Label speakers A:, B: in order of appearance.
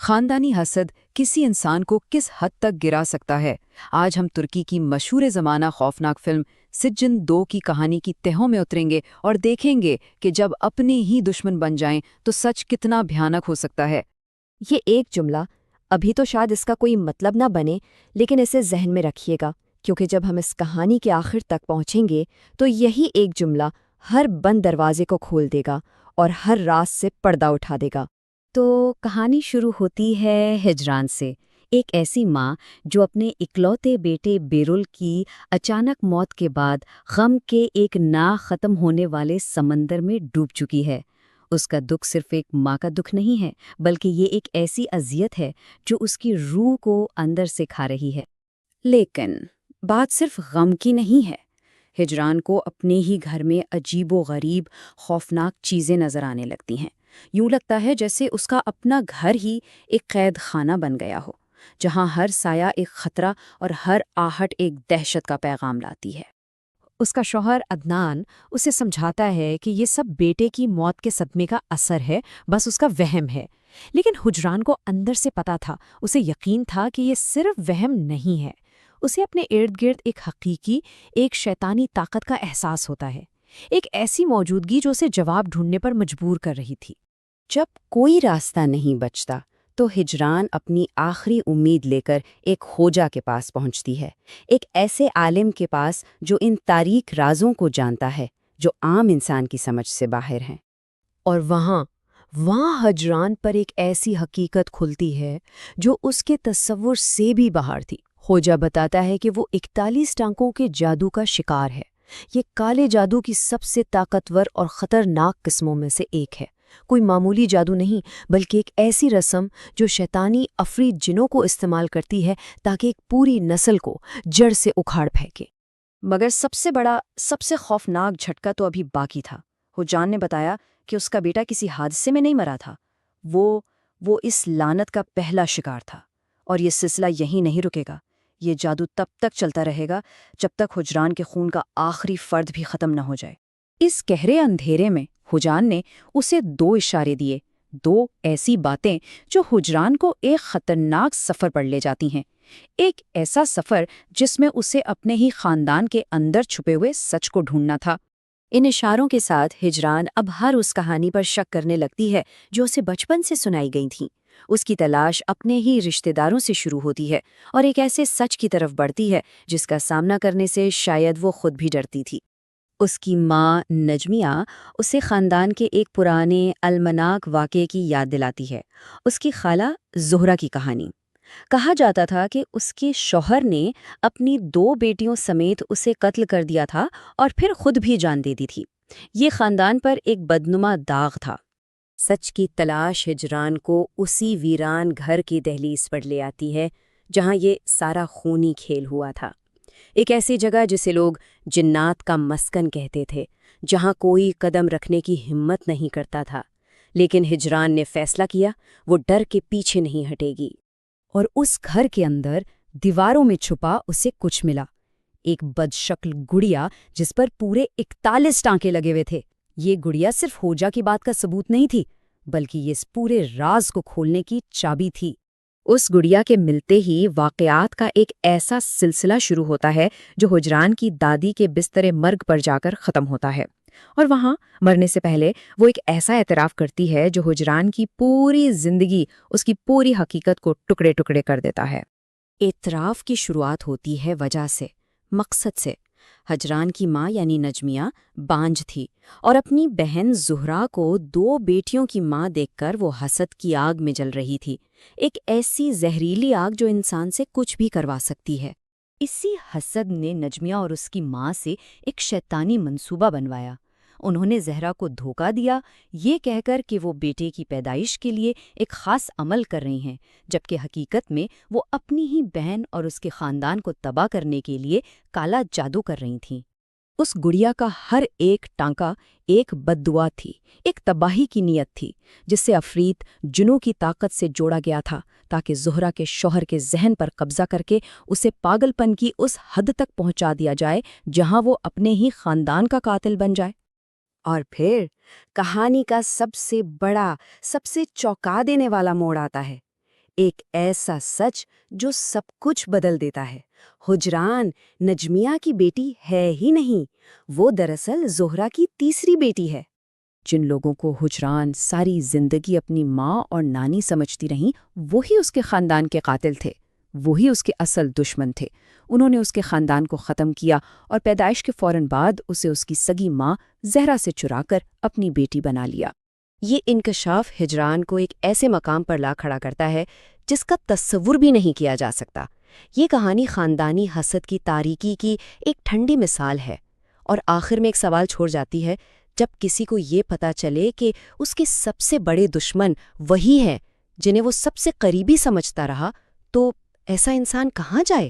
A: خاندانی حسد کسی انسان کو کس حد تک گرا سکتا ہے؟ آج ہم ترکی کی مشہور زمانہ خوفناک فلم سجن 2 کی کہانی کی تہوں میں اتریں گے اور دیکھیں گے کہ جب اپنے ہی دشمن بن جائیں تو سچ کتنا بھیانک ہو سکتا ہے۔
B: یہ ایک جملہ ابھی تو شاید اس کا کوئی مطلب نہ بنے، لیکن اسے ذہن میں رکھیے گا، کیونکہ جب ہم اس کہانی کے آخر تک پہنچیں گے تو یہی ایک جملہ ہر بند دروازے کو کھول دے گا اور ہر راز سے پردہ اٹھا دے گا۔ تو کہانی شروع ہوتی ہے ہجران سے، ایک ایسی ماں جو اپنے اکلوتے بیٹے بیرول کی اچانک موت کے بعد غم کے ایک نا ختم ہونے والے سمندر میں ڈوب چکی ہے۔ اس کا دکھ صرف ایک ماں کا دکھ نہیں ہے، بلکہ یہ ایک ایسی اذیت ہے جو اس کی روح کو اندر سے کھا رہی ہے۔
A: لیکن بات صرف غم کی نہیں ہے۔ ہجران کو اپنے ہی گھر میں عجیب و غریب خوفناک چیزیں نظر آنے لگتی ہیں۔ یوں لگتا ہے جیسے اس کا اپنا گھر ہی ایک قید خانہ بن گیا ہو، جہاں ہر سایہ ایک خطرہ اور ہر آہٹ ایک دہشت کا پیغام لاتی ہے۔
B: اس کا شوہر عدنان اسے سمجھاتا ہے کہ یہ سب بیٹے کی موت کے صدمے کا اثر ہے، بس اس کا وہم ہے۔ لیکن ہجران کو اندر سے پتا تھا، اسے یقین تھا کہ یہ صرف وہم نہیں ہے۔ اسے اپنے ارد گرد ایک حقیقی، ایک شیطانی طاقت کا احساس ہوتا ہے، ایک ایسی موجودگی جو اسے جواب ڈھونڈنے پر مجبور کر رہی تھی۔
A: جب کوئی راستہ نہیں بچتا تو ہجران اپنی آخری امید لے کر ایک خوجہ کے پاس پہنچتی ہے، ایک ایسے عالم کے پاس جو ان تاریک رازوں کو جانتا ہے جو عام انسان کی سمجھ سے باہر ہیں۔
B: اور وہاں ہجران پر ایک ایسی حقیقت کھلتی ہے جو اس کے تصور سے بھی باہر تھی۔ خوجہ بتاتا ہے کہ وہ 41 ٹانکوں کے جادو کا شکار ہے۔ یہ کالے جادو کی سب سے طاقتور اور خطرناک قسموں میں سے ایک ہے۔ کوئی معمولی جادو نہیں، بلکہ ایک ایسی رسم جو شیطانی عفریت جنوں کو استعمال کرتی ہے تاکہ ایک پوری نسل کو جڑ سے اکھاڑ پھینکے۔
C: مگر سب سے بڑا، سب سے خوفناک جھٹکا تو ابھی باقی تھا۔ حجان نے بتایا کہ اس کا بیٹا کسی حادثے میں نہیں مرا تھا، وہ اس لعنت کا پہلا شکار تھا، اور یہ سلسلہ یہیں نہیں رکے گا۔ یہ جادو تب تک چلتا رہے گا جب تک حجران کے خون کا آخری فرد بھی ختم نہ ہو جائے۔
A: اس گہرے اندھیرے میں حجان نے اسے 2 اشارے دیے، 2 ایسی باتیں جو حجران کو ایک خطرناک سفر پر لے جاتی ہیں، ایک ایسا سفر جس میں اسے اپنے ہی خاندان کے اندر چھپے ہوئے سچ کو ڈھونڈنا تھا۔
B: ان اشاروں کے ساتھ ہجران اب ہر اس کہانی پر شک کرنے لگتی ہے جو اسے بچپن سے سنائی گئی تھیں۔ اس کی تلاش اپنے ہی رشتہ داروں سے شروع ہوتی ہے اور ایک ایسے سچ کی طرف بڑھتی ہے جس کا سامنا کرنے سے شاید وہ خود بھی ڈرتی تھی۔ اس کی ماں نجمیہ اسے خاندان کے ایک پرانے المناک واقعے کی یاد دلاتی ہے، اس کی خالہ زہرہ کی کہانی۔ کہا جاتا تھا کہ اس کے شوہر نے اپنی 2 بیٹیوں سمیت اسے قتل کر دیا تھا اور پھر خود بھی جان دے دی تھی۔ یہ خاندان پر ایک بدنما داغ تھا۔ سچ کی تلاش ہجران کو اسی ویران گھر کی دہلیز پر لے آتی ہے جہاں یہ سارا خونی کھیل ہوا تھا، ایک ایسی جگہ جسے لوگ جنات کا مسکن کہتے تھے، جہاں کوئی قدم رکھنے کی ہمت نہیں کرتا تھا۔ لیکن ہجران نے فیصلہ کیا، وہ ڈر کے پیچھے نہیں ہٹے گی۔ اور اس گھر کے اندر دیواروں میں چھپا اسے کچھ ملا، ایک بدشکل گڑیا جس پر پورے 41 ٹانکے لگے ہوئے تھے۔ یہ گڑیا صرف خوجہ کی بات کا ثبوت نہیں تھی، بلکہ یہ اس پورے راز کو کھولنے کی چابی تھی۔ اس گڑیا کے ملتے ہی واقعات کا ایک ایسا سلسلہ شروع ہوتا ہے جو ہجران کی دادی کے بستر مرگ پر جا کر ختم ہوتا ہے، اور وہاں مرنے سے پہلے وہ ایک ایسا اعتراف کرتی ہے جو ہجران کی پوری زندگی، اس کی پوری حقیقت کو ٹکڑے ٹکڑے کر دیتا ہے۔ اعتراف کی شروعات ہوتی ہے وجہ سے، مقصد سے۔ ہجران کی ماں یعنی نجمیہ بانجھ تھی اور اپنی بہن زہرہ کو 2 بیٹیوں کی ماں دیکھ کر وہ حسد کی آگ میں جل رہی تھی، ایک ایسی زہریلی آگ جو انسان سے کچھ بھی کروا سکتی ہے۔ اسی حسد نے نجمیہ اور اس کی ماں سے ایک شیطانی منصوبہ بنوایا۔ انہوں نے زہرہ کو دھوکہ دیا، یہ کہہ کر کہ وہ بیٹے کی پیدائش کے لیے ایک خاص عمل کر رہی ہیں، جبکہ حقیقت میں وہ اپنی ہی بہن اور اس کے خاندان کو تباہ کرنے کے لیے کالا جادو کر رہی تھیں۔ اس گڑیا کا ہر ایک ٹانکا ایک بد دعا تھی، ایک تباہی کی نیت تھی، جس سے عفریت جنوں کی طاقت سے جوڑا گیا تھا تاکہ زہرہ کے شوہر کے ذہن پر قبضہ کر کے اسے پاگل پن کی اس حد تک پہنچا دیا جائے جہاں وہ اپنے ہی خاندان کا قاتل بن جائے۔ اور پھر کہانی کا سب سے بڑا، سب سے چونکا دینے والا موڑ آتا ہے۔ ایک ایسا سچ جو سب کچھ بدل دیتا ہے۔ حجران نجمیہ کی بیٹی ہے ہی نہیں، وہ دراصل زہرہ کی تیسری بیٹی ہے۔
A: جن لوگوں کو حجران ساری زندگی اپنی ماں اور نانی سمجھتی رہیں، وہی اس کے خاندان کے قاتل تھے، وہی اس کے اصل دشمن تھے۔ انہوں نے اس کے خاندان کو ختم کیا اور پیدائش کے فوراً بعد اسے اس کی سگی ماں زہرہ سے چرا کر اپنی بیٹی بنا لیا۔
B: یہ انکشاف ہجران کو ایک ایسے مقام پر لا کھڑا کرتا ہے جس کا تصور بھی نہیں کیا جا سکتا۔ یہ کہانی خاندانی حسد کی تاریکی کی ایک ٹھنڈی مثال ہے، اور آخر میں ایک سوال چھوڑ جاتی ہے، جب کسی کو یہ پتہ چلے کہ اس کے سب سے بڑے دشمن وہی ہیں جنہیں وہ سب سے قریبی سمجھتا رہا، تو ایسا انسان کہاں جائے؟